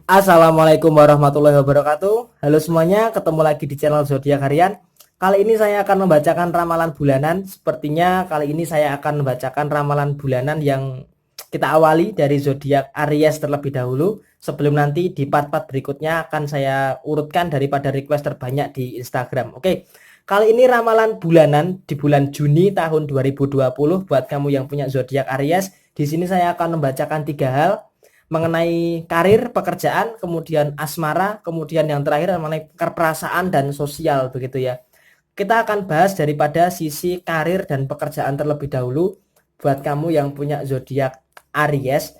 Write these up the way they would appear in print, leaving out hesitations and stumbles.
Assalamualaikum warahmatullahi wabarakatuh. Halo semuanya, ketemu lagi di channel Zodiak Harian. Kali ini saya akan membacakan ramalan bulanan. Sepertinya kali ini saya akan membacakan ramalan bulanan yang kita awali dari zodiak Aries terlebih dahulu. Sebelum nanti di part-part berikutnya akan saya urutkan daripada request terbanyak di Instagram. Oke. Kali ini ramalan bulanan di bulan Juni tahun 2020 buat kamu yang punya zodiak Aries. Di sini saya akan membacakan 3 hal mengenai karir, pekerjaan, kemudian asmara, kemudian yang terakhir mengenai perasaan dan sosial begitu ya. Kita akan bahas daripada sisi karir dan pekerjaan terlebih dahulu buat kamu yang punya zodiak Aries.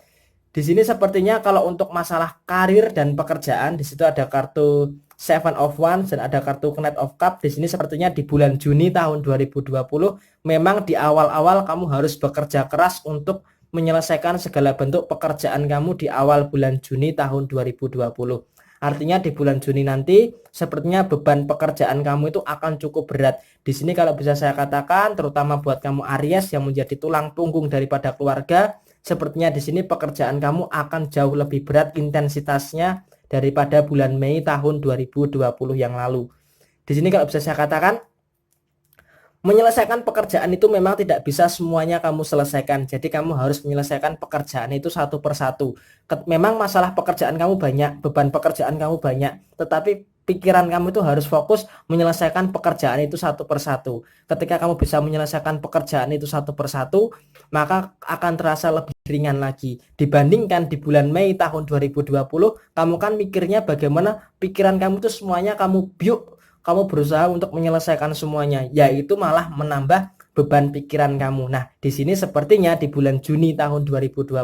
Di sini sepertinya kalau untuk masalah karir dan pekerjaan di situ ada kartu Seven of Wands dan ada kartu Knight of Cup. Di sini sepertinya di bulan Juni tahun 2020 memang di awal-awal kamu harus bekerja keras untuk menyelesaikan segala bentuk pekerjaan kamu di awal bulan Juni tahun 2020. Artinya di bulan Juni nanti sepertinya beban pekerjaan kamu itu akan cukup berat. Di sini kalau bisa saya katakan terutama buat kamu Aries yang menjadi tulang punggung daripada keluarga, sepertinya di sini pekerjaan kamu akan jauh lebih berat intensitasnya daripada bulan Mei tahun 2020 yang lalu. Di sini kalau bisa saya katakan menyelesaikan pekerjaan itu memang tidak bisa semuanya kamu selesaikan. Jadi kamu harus menyelesaikan pekerjaan itu satu persatu. Memang masalah pekerjaan kamu banyak, beban pekerjaan kamu banyak, tetapi pikiran kamu itu harus fokus menyelesaikan pekerjaan itu satu persatu. Ketika kamu bisa menyelesaikan pekerjaan itu satu persatu, maka akan terasa lebih ringan lagi. Dibandingkan di bulan Mei tahun 2020, kamu kan mikirnya bagaimana pikiran kamu itu semuanya kamu biuk, kamu berusaha untuk menyelesaikan semuanya, yaitu malah menambah beban pikiran kamu. Nah, di sini sepertinya di bulan Juni tahun 2020,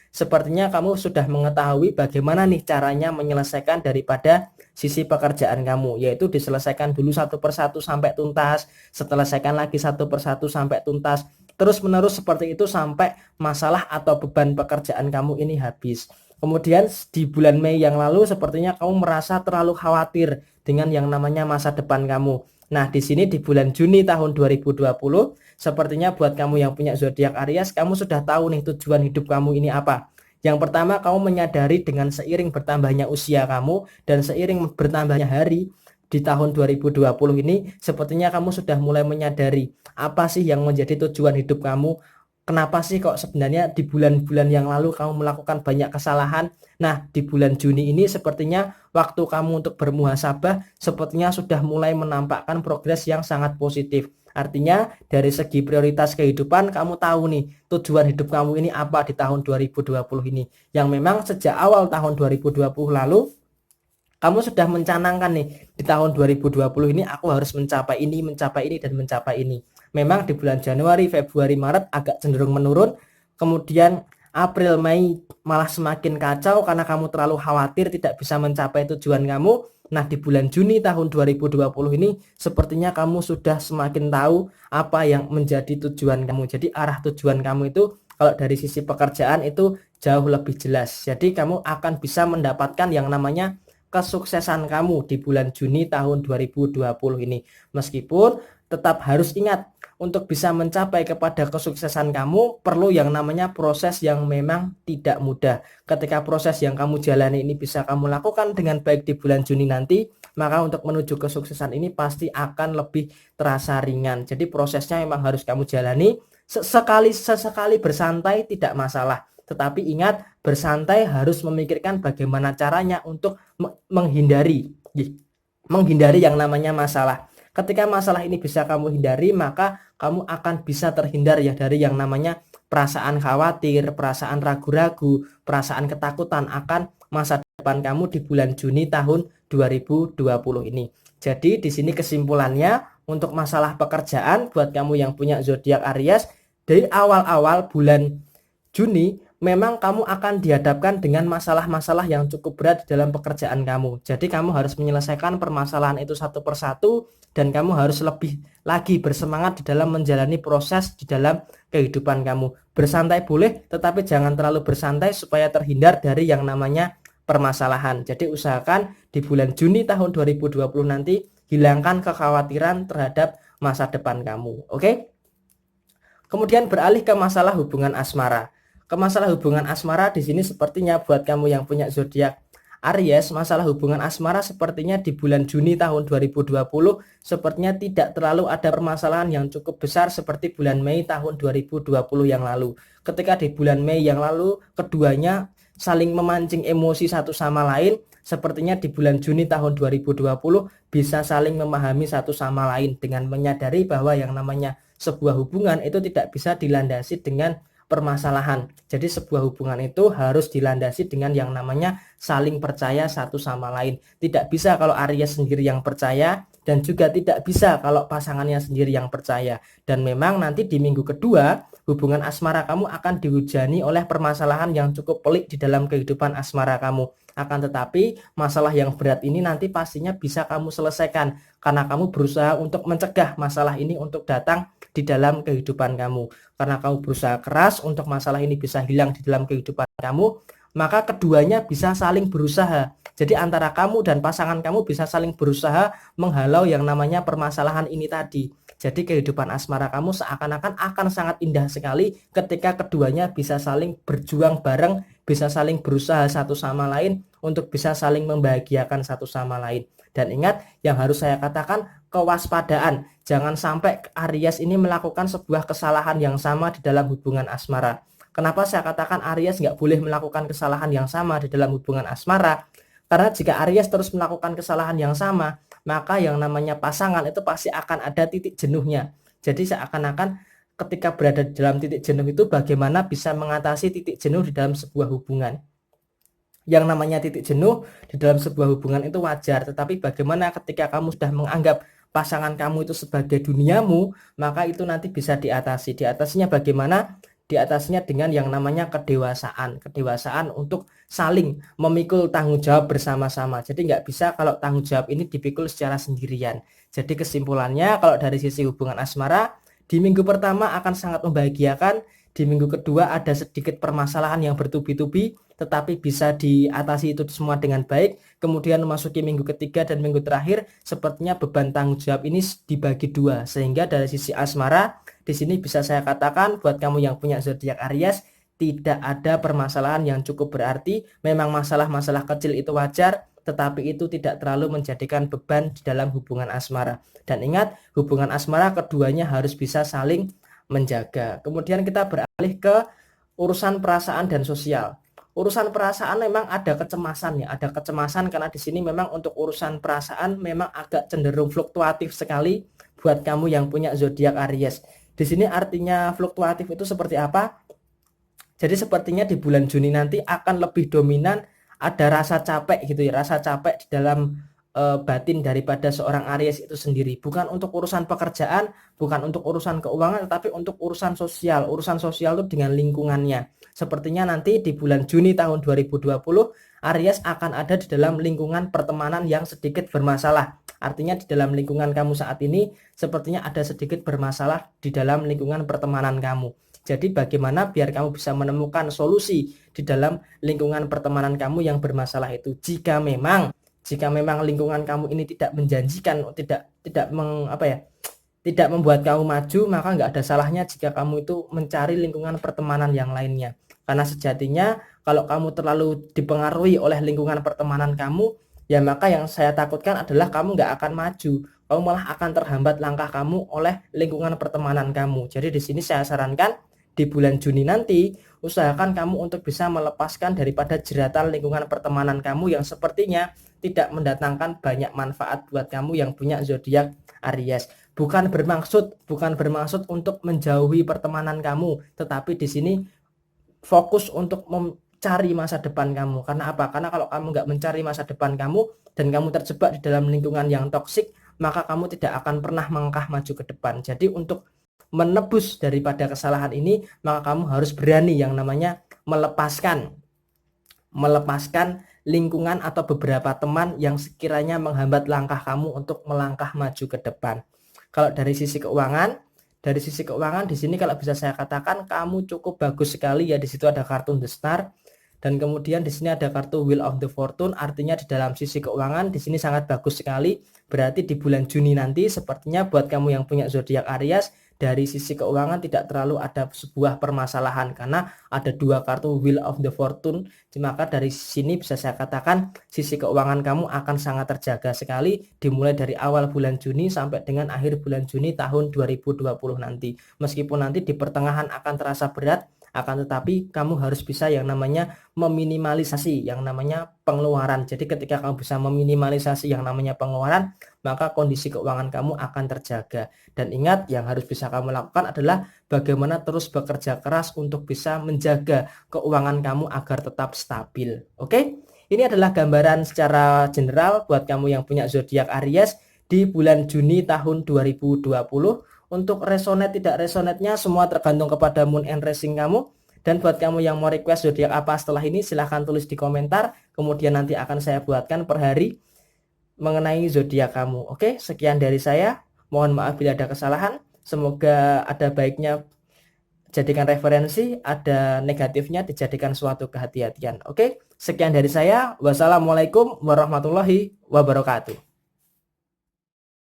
sepertinya kamu sudah mengetahui bagaimana nih caranya menyelesaikan daripada sisi pekerjaan kamu, yaitu diselesaikan dulu satu persatu sampai tuntas, selesaikan lagi satu persatu sampai tuntas, terus menerus seperti itu sampai masalah atau beban pekerjaan kamu ini habis. Kemudian di bulan Mei yang lalu sepertinya kamu merasa terlalu khawatir dengan yang namanya masa depan kamu. Nah, di sini di bulan Juni tahun 2020, sepertinya buat kamu yang punya zodiak Aries, kamu sudah tahu nih tujuan hidup kamu ini apa. Yang pertama, kamu menyadari dengan seiring bertambahnya usia kamu dan seiring bertambahnya hari di tahun 2020 ini, sepertinya kamu sudah mulai menyadari apa sih yang menjadi tujuan hidup kamu. Kenapa sih kok sebenarnya di bulan-bulan yang lalu kamu melakukan banyak kesalahan? Nah, di bulan Juni ini sepertinya waktu kamu untuk bermuhasabah sepertinya sudah mulai menampakkan progres yang sangat positif. Artinya dari segi prioritas kehidupan kamu tahu nih tujuan hidup kamu ini apa di tahun 2020 ini. Yang memang sejak awal tahun 2020 lalu kamu sudah mencanangkan nih di tahun 2020 ini aku harus mencapai ini dan mencapai ini. Memang di bulan Januari, Februari, Maret agak cenderung menurun. Kemudian April, Mei malah semakin kacau karena kamu terlalu khawatir tidak bisa mencapai tujuan kamu. Nah, di bulan Juni tahun 2020 ini sepertinya kamu sudah semakin tahu apa yang menjadi tujuan kamu. Jadi arah tujuan kamu itu kalau dari sisi pekerjaan itu jauh lebih jelas. Jadi kamu akan bisa mendapatkan yang namanya kesuksesan kamu di bulan Juni tahun 2020 ini. Meskipun tetap harus ingat untuk bisa mencapai kepada kesuksesan kamu perlu yang namanya proses yang memang tidak mudah. Ketika proses yang kamu jalani ini bisa kamu lakukan dengan baik di bulan Juni nanti, maka untuk menuju kesuksesan ini pasti akan lebih terasa ringan. Jadi prosesnya memang harus kamu jalani. Sesekali bersantai tidak masalah. Tetapi ingat, bersantai harus memikirkan bagaimana caranya untuk menghindari yang namanya masalah. Ketika masalah ini bisa kamu hindari, maka kamu akan bisa terhindar ya dari yang namanya perasaan khawatir, perasaan ragu-ragu, perasaan ketakutan akan masa depan kamu di bulan Juni tahun 2020 ini. Jadi di sini kesimpulannya untuk masalah pekerjaan buat kamu yang punya zodiak Aries, dari awal-awal bulan Juni memang kamu akan dihadapkan dengan masalah-masalah yang cukup berat di dalam pekerjaan kamu. Jadi kamu harus menyelesaikan permasalahan itu satu persatu dan kamu harus lebih lagi bersemangat di dalam menjalani proses di dalam kehidupan kamu. Bersantai boleh, tetapi jangan terlalu bersantai supaya terhindar dari yang namanya permasalahan. Jadi usahakan di bulan Juni tahun 2020 nanti hilangkan kekhawatiran terhadap masa depan kamu. Oke? Kemudian beralih ke masalah hubungan asmara. Ke masalah hubungan asmara di sini sepertinya buat kamu yang punya zodiak Aries, masalah hubungan asmara sepertinya di bulan Juni tahun 2020 sepertinya tidak terlalu ada permasalahan yang cukup besar seperti bulan Mei tahun 2020 yang lalu. Ketika di bulan Mei yang lalu keduanya saling memancing emosi satu sama lain, sepertinya di bulan Juni tahun 2020 bisa saling memahami satu sama lain dengan menyadari bahwa yang namanya sebuah hubungan itu tidak bisa dilandasi dengan permasalahan. Jadi sebuah hubungan itu harus dilandasi dengan yang namanya saling percaya satu sama lain. Tidak bisa kalau Aries sendiri yang percaya dan juga tidak bisa kalau pasangannya sendiri yang percaya. Dan memang nanti di minggu kedua hubungan asmara kamu akan dihujani oleh permasalahan yang cukup pelik di dalam kehidupan asmara kamu. Akan tetapi masalah yang berat ini nanti pastinya bisa kamu selesaikan karena kamu berusaha untuk mencegah masalah ini untuk datang di dalam kehidupan kamu. Karena kamu berusaha keras untuk masalah ini bisa hilang di dalam kehidupan kamu, maka keduanya bisa saling berusaha. Jadi antara kamu dan pasangan kamu bisa saling berusaha menghalau yang namanya permasalahan ini tadi. Jadi kehidupan asmara kamu seakan-akan akan sangat indah sekali ketika keduanya bisa saling berjuang bareng, bisa saling berusaha satu sama lain untuk bisa saling membahagiakan satu sama lain. Dan ingat, yang harus saya katakan, kewaspadaan. Jangan sampai Aries ini melakukan sebuah kesalahan yang sama di dalam hubungan asmara. Kenapa saya katakan Aries nggak boleh melakukan kesalahan yang sama di dalam hubungan asmara? Karena jika Aries terus melakukan kesalahan yang sama, maka yang namanya pasangan itu pasti akan ada titik jenuhnya. Jadi seakan-akan ketika berada di dalam titik jenuh itu bagaimana bisa mengatasi titik jenuh di dalam sebuah hubungan. Yang namanya titik jenuh di dalam sebuah hubungan itu wajar, tetapi bagaimana ketika kamu sudah menganggap pasangan kamu itu sebagai duniamu, maka itu nanti bisa diatasi. Diatasinya bagaimana? Diatasinya dengan yang namanya kedewasaan. Kedewasaan untuk saling memikul tanggung jawab bersama-sama. Jadi nggak bisa kalau tanggung jawab ini dipikul secara sendirian. Jadi kesimpulannya kalau dari sisi hubungan asmara, di minggu pertama akan sangat membahagiakan, di minggu kedua ada sedikit permasalahan yang bertubi-tubi, tetapi bisa diatasi itu semua dengan baik. Kemudian memasuki minggu ketiga dan minggu terakhir, sepertinya beban tanggung jawab ini dibagi dua. Sehingga dari sisi asmara, di sini bisa saya katakan buat kamu yang punya zodiak Aries, tidak ada permasalahan yang cukup berarti. Memang masalah-masalah kecil itu wajar, tetapi itu tidak terlalu menjadikan beban di dalam hubungan asmara. Dan ingat, hubungan asmara keduanya harus bisa saling menjaga. Kemudian kita beralih ke urusan perasaan dan sosial. Urusan perasaan memang ada kecemasan ya, ada kecemasan karena di sini memang untuk urusan perasaan memang agak cenderung fluktuatif sekali buat kamu yang punya zodiak Aries. Di sini artinya fluktuatif itu seperti apa? Jadi sepertinya di bulan Juni nanti akan lebih dominan ada rasa capek gitu ya, rasa capek di dalam batin daripada seorang Aries itu sendiri. Bukan untuk urusan pekerjaan, bukan untuk urusan keuangan, tetapi untuk urusan sosial. Urusan sosial itu dengan lingkungannya. Sepertinya nanti di bulan Juni tahun 2020, Aries akan ada di dalam lingkungan pertemanan yang sedikit bermasalah. Artinya di dalam lingkungan kamu saat ini, sepertinya ada sedikit bermasalah di dalam lingkungan pertemanan kamu. Jadi bagaimana biar kamu bisa menemukan solusi di dalam lingkungan pertemanan kamu yang bermasalah itu. Jika memang lingkungan kamu ini tidak menjanjikan, tidak membuat kamu maju, maka nggak ada salahnya jika kamu itu mencari lingkungan pertemanan yang lainnya. Karena sejatinya kalau kamu terlalu dipengaruhi oleh lingkungan pertemanan kamu, ya maka yang saya takutkan adalah kamu nggak akan maju. Kamu malah akan terhambat langkah kamu oleh lingkungan pertemanan kamu. Jadi di sini saya sarankan di bulan Juni nanti, usahakan kamu untuk bisa melepaskan daripada jeratan lingkungan pertemanan kamu yang sepertinya tidak mendatangkan banyak manfaat buat kamu yang punya zodiak Aries. Bukan bermaksud untuk menjauhi pertemanan kamu, tetapi di sini fokus untuk mencari masa depan kamu. Karena apa? Karena kalau kamu nggak mencari masa depan kamu dan kamu terjebak di dalam lingkungan yang toksik, maka kamu tidak akan pernah melangkah maju ke depan. Jadi untuk menebus daripada kesalahan ini, maka kamu harus berani yang namanya melepaskan lingkungan atau beberapa teman yang sekiranya menghambat langkah kamu untuk melangkah maju ke depan. Kalau dari sisi keuangan di sini kalau bisa saya katakan kamu cukup bagus sekali ya. Di situ ada kartu The Star dan kemudian di sini ada kartu Wheel of the Fortune, artinya di dalam sisi keuangan di sini sangat bagus sekali. Berarti di bulan Juni nanti sepertinya buat kamu yang punya zodiak Aries, dari sisi keuangan tidak terlalu ada sebuah permasalahan karena ada dua kartu Wheel of the Fortune. Maka dari sini bisa saya katakan sisi keuangan kamu akan sangat terjaga sekali dimulai dari awal bulan Juni sampai dengan akhir bulan Juni tahun 2020 nanti. Meskipun nanti di pertengahan akan terasa berat, akan tetapi kamu harus bisa yang namanya meminimalisasi yang namanya pengeluaran. Jadi ketika kamu bisa meminimalisasi yang namanya pengeluaran, maka kondisi keuangan kamu akan terjaga. Dan ingat, yang harus bisa kamu lakukan adalah bagaimana terus bekerja keras untuk bisa menjaga keuangan kamu agar tetap stabil. Oke? Ini adalah gambaran secara general buat kamu yang punya zodiak Aries di bulan Juni tahun 2020. Untuk resonate tidak resonate-nya semua tergantung kepada moon and rising kamu. Dan buat kamu yang mau request zodiak apa setelah ini, silahkan tulis di komentar. Kemudian nanti akan saya buatkan per hari mengenai zodiak kamu. Oke, sekian dari saya. Mohon maaf bila ada kesalahan. Semoga ada baiknya jadikan referensi, ada negatifnya dijadikan suatu kehati-hatian. Oke, sekian dari saya. Wassalamualaikum warahmatullahi wabarakatuh.